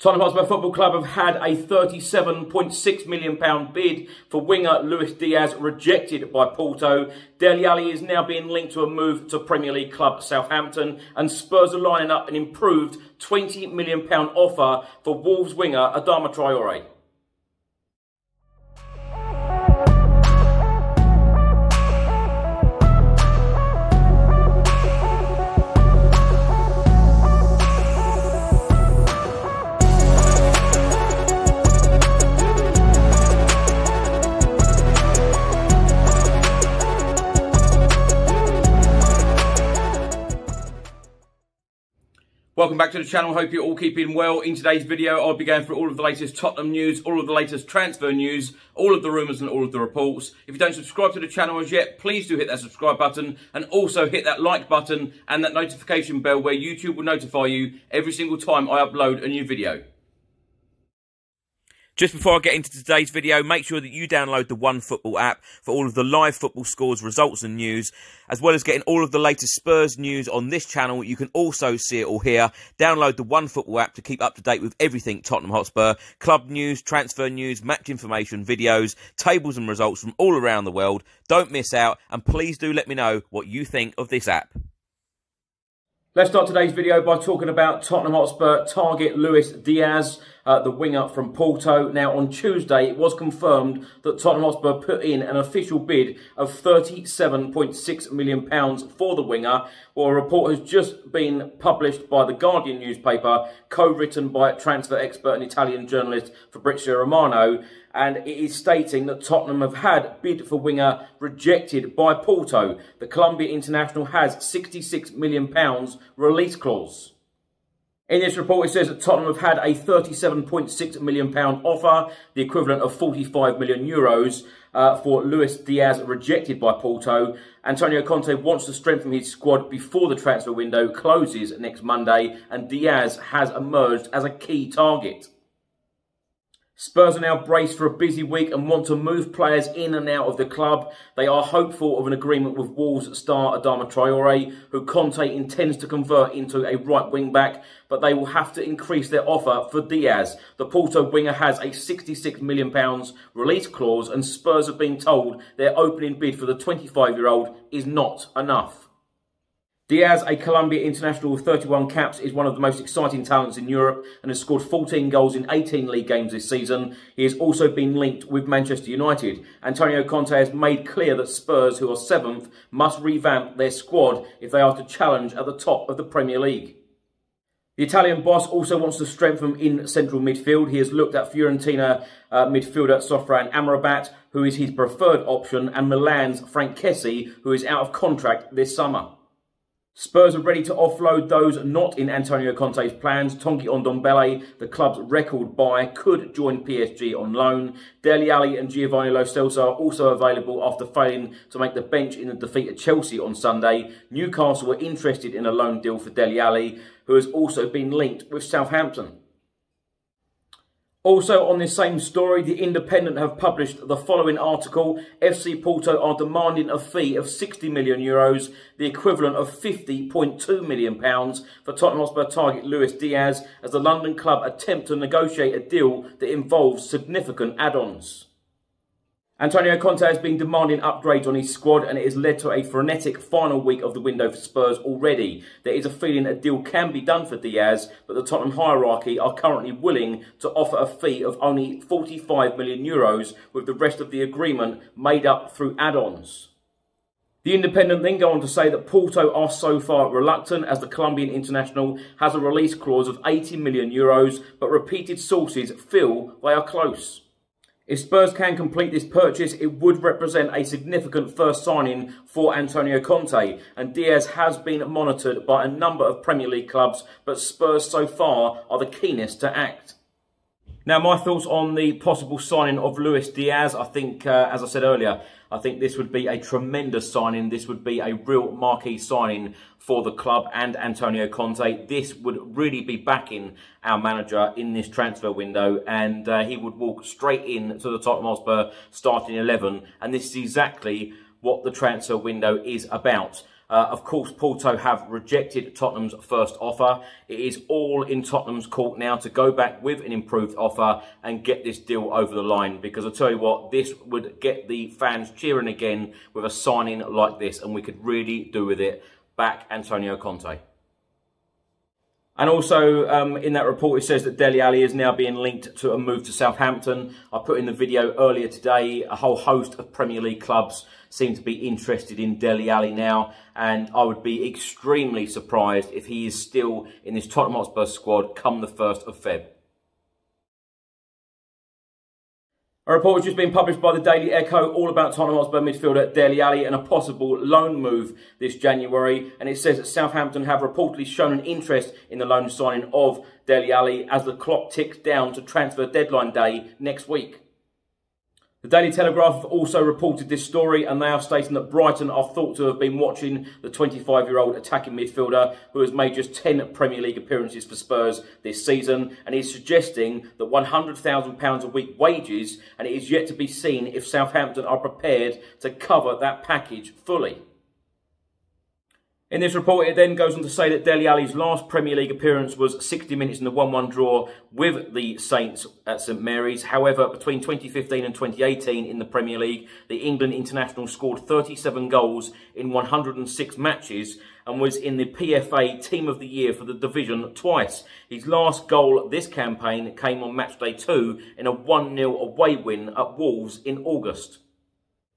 Tottenham Hotspur Football Club have had a £37.6 million bid for winger Luis Díaz rejected by Porto. Dele Alli is now being linked to a move to Premier League club Southampton, and Spurs are lining up an improved £20 million offer for Wolves winger Adama Traoré. Welcome back to the channel. Hope you're all keeping well. In today's video, I'll be going through all of the latest Tottenham news, all of the latest transfer news, all of the rumours and all of the reports. If you don't subscribe to the channel as yet, please do hit that subscribe button and also hit that like button and that notification bell where YouTube will notify you every single time I upload a new video. Just before I get into today's video, make sure that you download the OneFootball app for all of the live football scores, results and news, as well as getting all of the latest Spurs news on this channel. You can also see it all here. Download the OneFootball app to keep up to date with everything Tottenham Hotspur, club news, transfer news, match information, videos, tables and results from all around the world. Don't miss out, and please do let me know what you think of this app. Let's start today's video by talking about Tottenham Hotspur target Luis Díaz, the winger from Porto. Now, on Tuesday, it was confirmed that Tottenham Hotspur put in an official bid of £37.6 million for the winger. Well, a report has just been published by the Guardian newspaper, co-written by transfer expert and Italian journalist Fabrizio Romano, and it is stating that Tottenham have had bid for winger rejected by Porto. The Colombian international has £66 million release clause. In this report, it says that Tottenham have had a £37.6 million offer, the equivalent of €45 million, for Luis Díaz rejected by Porto. Antonio Conte wants to strengthen his squad before the transfer window closes next Monday, and Díaz has emerged as a key target. Spurs are now braced for a busy week and want to move players in and out of the club. They are hopeful of an agreement with Wolves star Adama Traoré, who Conte intends to convert into a right wing-back, but they will have to increase their offer for Díaz. The Porto winger has a £66 million release clause, and Spurs have been told their opening bid for the 25-year-old is not enough. Díaz, a Colombian international with 31 caps, is one of the most exciting talents in Europe and has scored 14 goals in 18 league games this season. He has also been linked with Manchester United. Antonio Conte has made clear that Spurs, who are 7th, must revamp their squad if they are to challenge at the top of the Premier League. The Italian boss also wants to strengthen in central midfield. He has looked at Fiorentina midfielder Sofran Amrabat, who is his preferred option, and Milan's Frank Kessie, who is out of contract this summer. Spurs are ready to offload those not in Antonio Conte's plans. Tanguy Ndombele, the club's record buy, could join PSG on loan. Dele Alli and Giovanni Lo Celso are also available after failing to make the bench in the defeat at Chelsea on Sunday. Newcastle were interested in a loan deal for Dele Alli, who has also been linked with Southampton. Also on this same story, The Independent have published the following article. FC Porto are demanding a fee of €60 million, the equivalent of £50.2 million, for Tottenham Hotspur target Luis Díaz, as the London club attempt to negotiate a deal that involves significant add-ons. Antonio Conte has been demanding upgrades on his squad, and it has led to a frenetic final week of the window for Spurs already. There is a feeling a deal can be done for Díaz, but the Tottenham hierarchy are currently willing to offer a fee of only €45 million, with the rest of the agreement made up through add-ons. The Independent then go on to say that Porto are so far reluctant, as the Colombian international has a release clause of €80 million, but repeated sources feel they are close. If Spurs can complete this purchase, it would represent a significant first signing for Antonio Conte, and Díaz has been monitored by a number of Premier League clubs, but Spurs so far are the keenest to act. Now, my thoughts on the possible signing of Luis Díaz. I think, as I said earlier, I think this would be a tremendous signing. This would be a real marquee signing for the club and Antonio Conte. This would really be backing our manager in this transfer window, and he would walk straight in to the Tottenham Hotspur starting 11, and this is exactly what the transfer window is about. Of course, Porto have rejected Tottenham's first offer. It is all in Tottenham's court now to go back with an improved offer and get this deal over the line, because I tell you what, this would get the fans cheering again with a signing like this, and we could really do with it. Back Antonio Conte. And also, in that report, it says that Dele Alli is now being linked to a move to Southampton. I put in the video earlier today, a whole host of Premier League clubs seem to be interested in Dele Alli now, and I would be extremely surprised if he is still in this Tottenham Hotspur squad come the 1st of Feb. A report has just been published by the Daily Echo all about Tottenham Hotspur midfielder Dele Alli and a possible loan move this January. And it says that Southampton have reportedly shown an interest in the loan signing of Dele Alli as the clock ticks down to transfer deadline day next week. The Daily Telegraph have also reported this story, and they are stating that Brighton are thought to have been watching the 25-year-old attacking midfielder who has made just 10 Premier League appearances for Spurs this season, and is suggesting that £100,000 a week wages, and it is yet to be seen if Southampton are prepared to cover that package fully. In this report, it then goes on to say that Dele Alli's last Premier League appearance was 60 minutes in the 1-1 draw with the Saints at St Mary's. However, between 2015 and 2018 in the Premier League, the England international scored 37 goals in 106 matches and was in the PFA Team of the Year for the division twice. His last goal this campaign came on matchday 2 in a 1-0 away win at Wolves in August.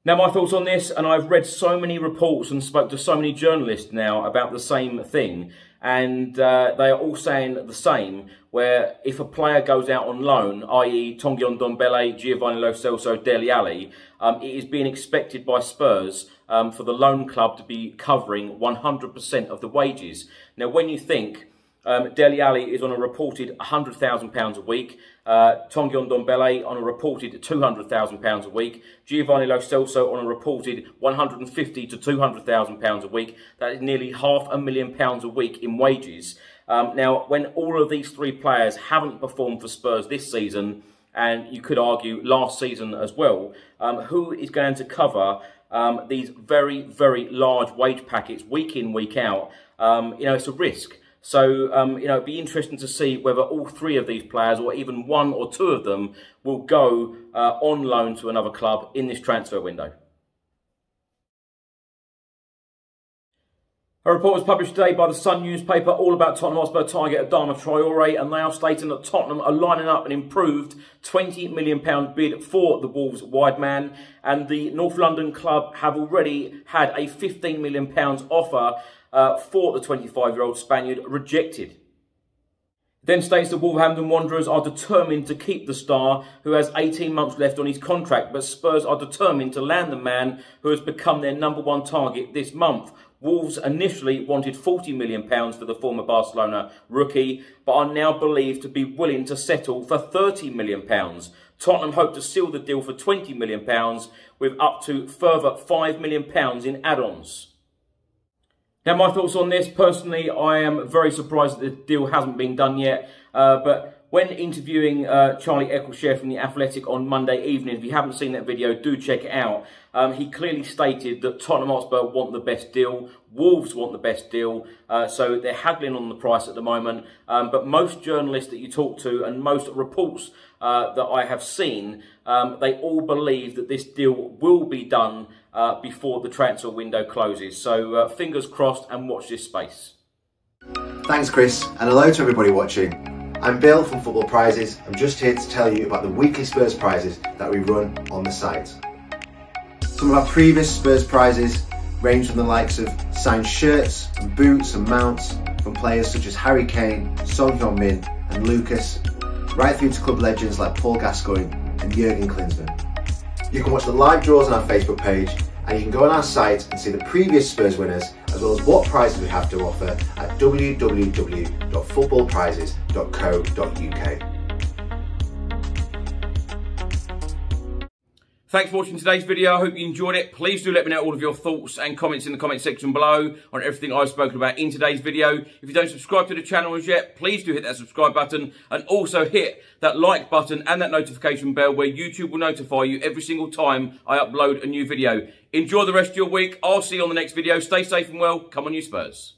Now, my thoughts on this, and I've read so many reports and spoke to so many journalists now about the same thing, and they are all saying the same, where if a player goes out on loan, i.e. Tanguy Ndombele, Giovanni Lo Celso, Dele Alli, it is being expected by Spurs for the loan club to be covering 100% of the wages. Now, when you think Dele Alli is on a reported £100,000 a week, Tanguy Ndombele on a reported £200,000 a week, Giovanni Lo Celso on a reported £150,000 to £200,000 a week. That is nearly £500,000 a week in wages. Now, when all of these three players haven't performed for Spurs this season, and you could argue last season as well, who is going to cover these very, very large wage packets week in, week out? It's a risk. So, it'd be interesting to see whether all three of these players, or even one or two of them, will go on loan to another club in this transfer window. A report was published today by the Sun newspaper all about Tottenham Hotspur target Adama Traoré, and they are stating that Tottenham are lining up an improved £20 million bid for the Wolves wide man, and the North London club have already had a £15 million offer for the 25-year-old Spaniard rejected. It then states the Wolverhampton Wanderers are determined to keep the star, who has 18 months left on his contract, but Spurs are determined to land the man who has become their #1 target this month. Wolves initially wanted £40 million for the former Barcelona rookie, but are now believed to be willing to settle for £30 million. Tottenham hope to seal the deal for £20 million, with up to further £5 million in add-ons. Now, my thoughts on this, personally, I am very surprised that the deal hasn't been done yet. But when interviewing Charlie Eccleshare from The Athletic on Monday evening, if you haven't seen that video, do check it out. He clearly stated that Tottenham Hotspur want the best deal, Wolves want the best deal, so they're haggling on the price at the moment. But most journalists that you talk to and most reports that I have seen, they all believe that this deal will be done before the transfer window closes. So fingers crossed, and watch this space. Thanks, Chris, and hello to everybody watching. I'm Bill from Football Prizes. I'm just here to tell you about the weekly Spurs prizes that we run on the site. Some of our previous Spurs prizes range from the likes of signed shirts and boots and mounts from players such as Harry Kane, Son Heung-min and Lucas, right through to club legends like Paul Gascoigne and Jurgen Klinsmann. You can watch the live draws on our Facebook page, and you can go on our site and see the previous Spurs winners, as well as what prizes we have to offer at www.footballprizes.co.uk. Thanks for watching today's video. I hope you enjoyed it. Please do let me know all of your thoughts and comments in the comment section below on everything I've spoken about in today's video. If you don't subscribe to the channel as yet, please do hit that subscribe button and also hit that like button and that notification bell where YouTube will notify you every single time I upload a new video. Enjoy the rest of your week. I'll see you on the next video. Stay safe and well. Come on, you Spurs.